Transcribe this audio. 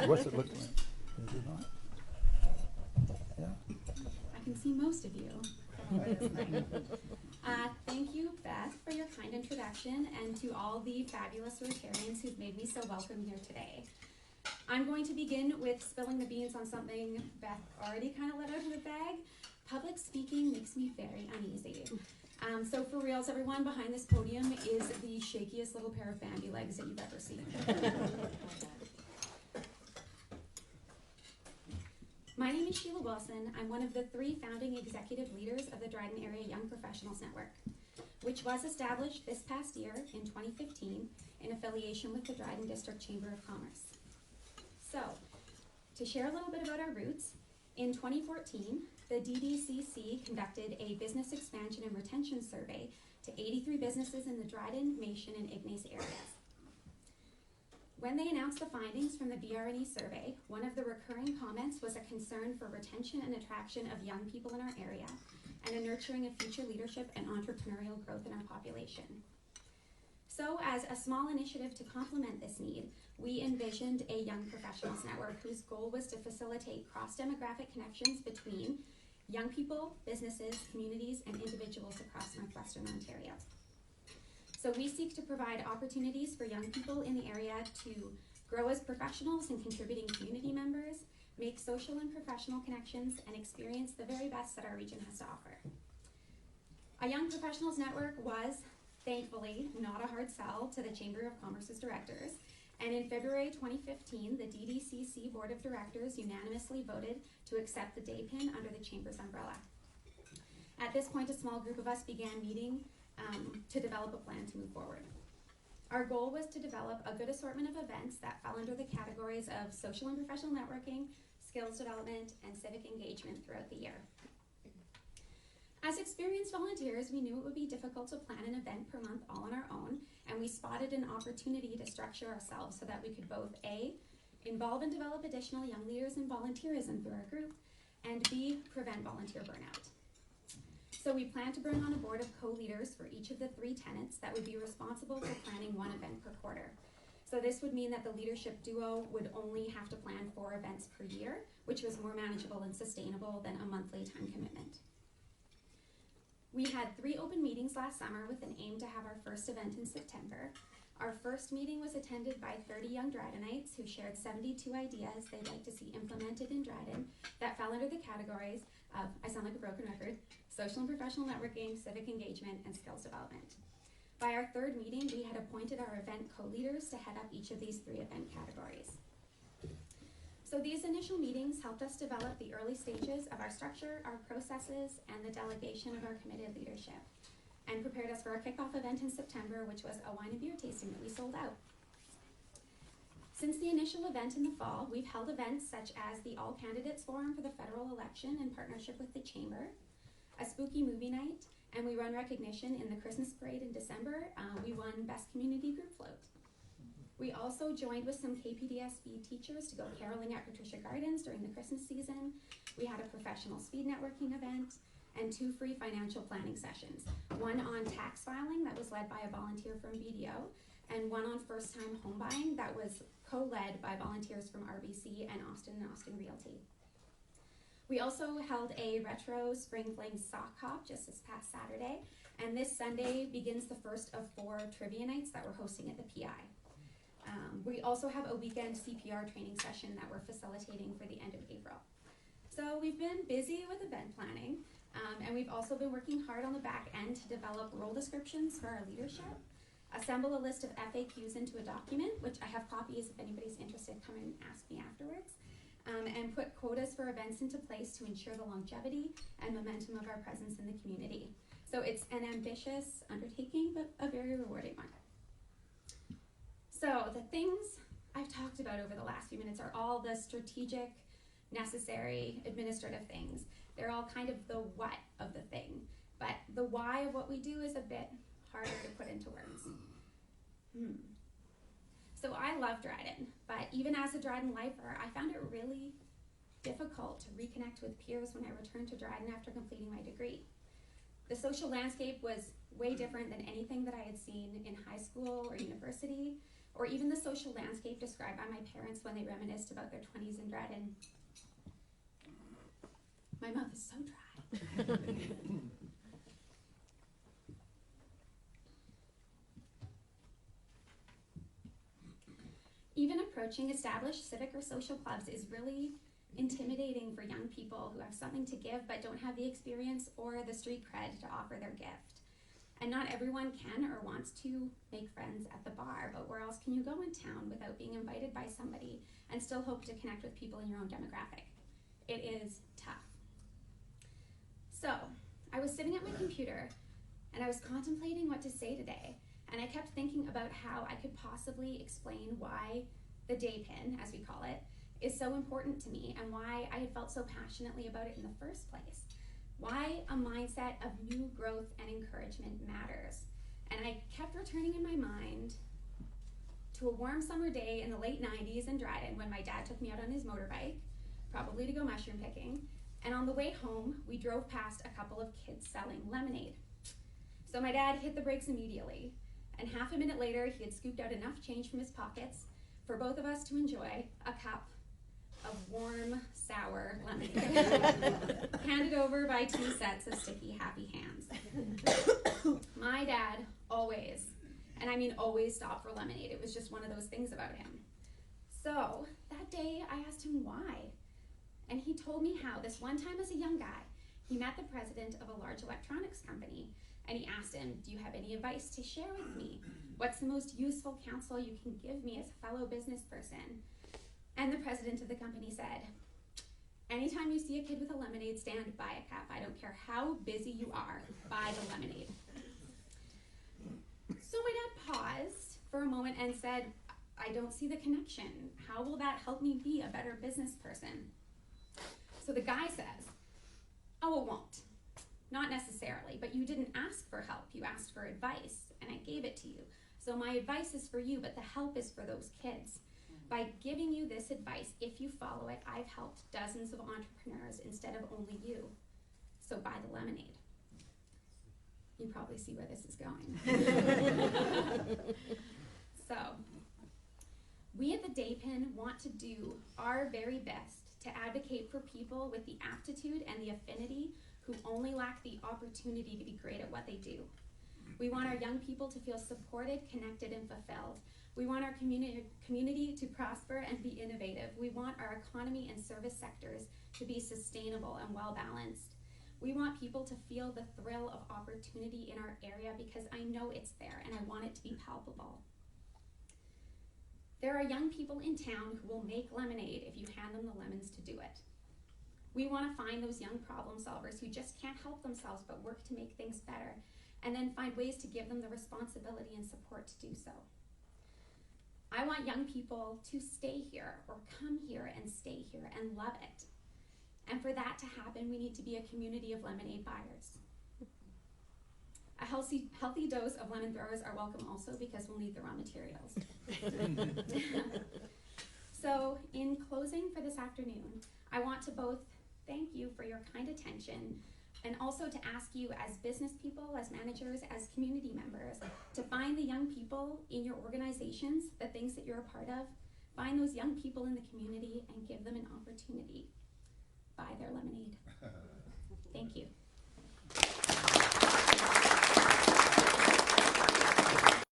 What's it look like? Is it not? Yeah. I can see most of you. Thank you, Beth, for your kind introduction, and to all the fabulous Rotarians who've made me so welcome here today. I'm going to begin with spilling the beans on something Beth already kind of let out of the bag. Public speaking makes me very uneasy. So for reals, everyone, behind this podium is the shakiest little pair of Bambi legs that you've ever seen. My name is Sheila Wilson. I'm one of the 3 founding executive leaders of the Dryden Area Young Professionals Network, which was established this past year in 2015 in affiliation with the Dryden District Chamber of Commerce. So, to share a little bit about our roots, in 2014, the DDCC conducted a business expansion and retention survey to 83 businesses in the Dryden, Mayshon, and Ignace areas. When they announced the findings from the BRNE survey, one of the recurring comments was a concern for retention and attraction of young people in our area and a nurturing of future leadership and entrepreneurial growth in our population. So, as a small initiative to complement this need, we envisioned a young professionals network whose goal was to facilitate cross-demographic connections between young people, businesses, communities, and individuals across Northwestern Ontario. So we seek to provide opportunities for young people in the area to grow as professionals and contributing community members, make social and professional connections, and experience the very best that our region has to offer. A Young Professionals Network was, thankfully, not a hard sell to the Chamber of Commerce's directors, and in February 2015, the DDCC Board of Directors unanimously voted to accept the DAYPN under the Chamber's umbrella. At this point, a small group of us began meeting to develop a plan to move forward. Our goal was to develop a good assortment of events that fell under the categories of social and professional networking, skills development, and civic engagement throughout the year. As experienced volunteers, we knew it would be difficult to plan an event per month all on our own, and we spotted an opportunity to structure ourselves so that we could both A, involve and develop additional young leaders in volunteerism through our group, and B, prevent volunteer burnout. So we plan to bring on a board of co-leaders for each of the 3 tenants that would be responsible for planning 1 event per quarter. So this would mean that the leadership duo would only have to plan 4 events per year, which was more manageable and sustainable than a monthly time commitment. We had 3 open meetings last summer with an aim to have our first event in September. Our first meeting was attended by 30 young Drydenites who shared 72 ideas they'd like to see implemented in Dryden that fell under the categories of, I sound like a broken record, social and professional networking, civic engagement, and skills development. By our 3rd meeting, we had appointed our event co-leaders to head up each of these 3 event categories. So these initial meetings helped us develop the early stages of our structure, our processes, and the delegation of our committed leadership, and prepared us for our kickoff event in September, which was a wine and beer tasting that we sold out. Since the initial event in the fall, we've held events such as the All Candidates Forum for the federal election in partnership with the Chamber, a spooky movie night, and we won recognition in the Christmas parade in December. We won Best Community Group Float. We also joined with some KPDSB teachers to go caroling at Patricia Gardens during the Christmas season. We had a professional speed networking event and 2 free financial planning sessions. One on tax filing that was led by a volunteer from BDO, and one on first-time home buying that was co-led by volunteers from RBC and Austin Realty. We also held a retro Spring Fling sock hop just this past Saturday, and this Sunday begins the first of 4 trivia nights that we're hosting at the PI. We also have a weekend CPR training session that we're facilitating for the end of April. So we've been busy with event planning, and we've also been working hard on the back end to develop role descriptions for our leadership, assemble a list of FAQs into a document, which I have copies if anybody's interested, come and ask me afterwards, and put quotas for events into place to ensure the longevity and momentum of our presence in the community. So it's an ambitious undertaking, but a very rewarding one. So the things I've talked about over the last few minutes are all the strategic, necessary, administrative things. They're all kind of the what of the thing, but the why of what we do is a bit harder to put into words. So I love Dryden, but even as a Dryden lifer, I found it really difficult to reconnect with peers when I returned to Dryden after completing my degree. The social landscape was way different than anything that I had seen in high school or university. or even the social landscape described by my parents when they reminisced about their 20s in Dryden. My mouth is so dry. Even approaching established civic or social clubs is really intimidating for young people who have something to give but don't have the experience or the street cred to offer their gift. And not everyone can or wants to make friends at the bar, but where else can you go in town without being invited by somebody and still hope to connect with people in your own demographic? It is tough. So, I was sitting at my computer and I was contemplating what to say today, and I kept thinking about how I could possibly explain why the DAYPN, as we call it, is so important to me and why I had felt so passionately about it in the first place. Why a mindset of new growth and encouragement matters. And I kept returning in my mind to a warm summer day in the late 90s in Dryden when my dad took me out on his motorbike, probably to go mushroom picking, and on the way home, we drove past a couple of kids selling lemonade. So my dad hit the brakes immediately, and half a minute later, he had scooped out enough change from his pockets for both of us to enjoy a cup of warm, sour lemonade, handed over by 2 sets of sticky, happy hands. My dad always, and I mean always, stopped for lemonade. It was just one of those things about him. So that day, I asked him why. And he told me how this one time as a young guy, he met the president of a large electronics company, and he asked him, do you have any advice to share with me? What's the most useful counsel you can give me as a fellow business person? And the president of the company said, anytime you see a kid with a lemonade stand, buy a cup. I don't care how busy you are, buy the lemonade. So my dad paused for a moment and said, I don't see the connection. How will that help me be a better business person? So the guy says, oh, it won't. Not necessarily, but you didn't ask for help. You asked for advice, and I gave it to you. So my advice is for you, but the help is for those kids. By giving you this advice, if you follow it, I've helped dozens of entrepreneurs instead of only you. So buy the lemonade. You probably see where this is going. So, we at the DAYPN want to do our very best to advocate for people with the aptitude and the affinity who only lack the opportunity to be great at what they do. We want our young people to feel supported, connected, and fulfilled. We want our community to prosper and be innovative. We want our economy and service sectors to be sustainable and well-balanced. We want people to feel the thrill of opportunity in our area because I know it's there and I want it to be palpable. There are young people in town who will make lemonade if you hand them the lemons to do it. We want to find those young problem solvers who just can't help themselves but work to make things better, and then find ways to give them the responsibility and support to do so. I want young people to stay here or come here and stay here and love it. And for that to happen, we need to be a community of lemonade buyers. A healthy dose of lemon throwers are welcome also because we'll need the raw materials. So in closing for this afternoon, I want to both thank you for your kind attention and also to ask you as business people, as managers, as community members, to find the young people in your organizations, the things that you're a part of, find those young people in the community and give them an opportunity. Buy their lemonade. Thank you.